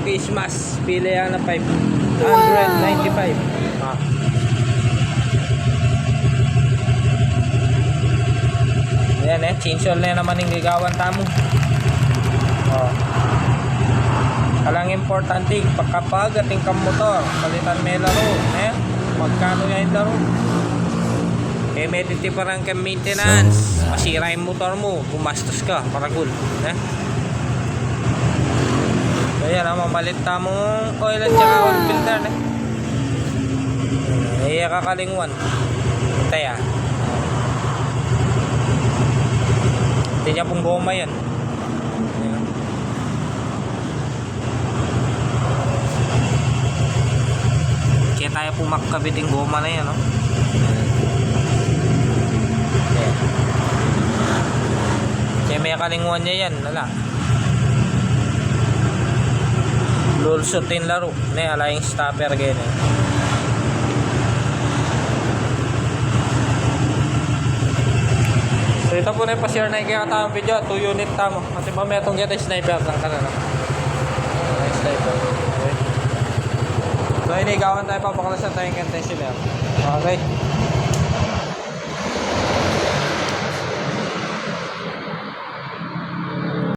Christmas. Pili yan na 595. Ah. Ayan chainsaw na naman yung gigawan tamo. Oh. Kalang importante kapag ating motor palitan may laro magkano yan laro mediti parang kang maintenance masira yung motor mo gumastos ka para cool kaya naman mapalit tamong oil at saka oil filter iya kakalingwan taya hindi niya pong goma yan. Kaya tayo pumakabit yung goma na yan kaya may kalingwan niya yan lala lulsutin laro alayang stopper ganyan so ito po na yung pa-share na yung katawang video 2 unit tamo kasi mamaya itong get sniper lang ka na sniper okay. So inigawan tayo papakalasan tayong contention okay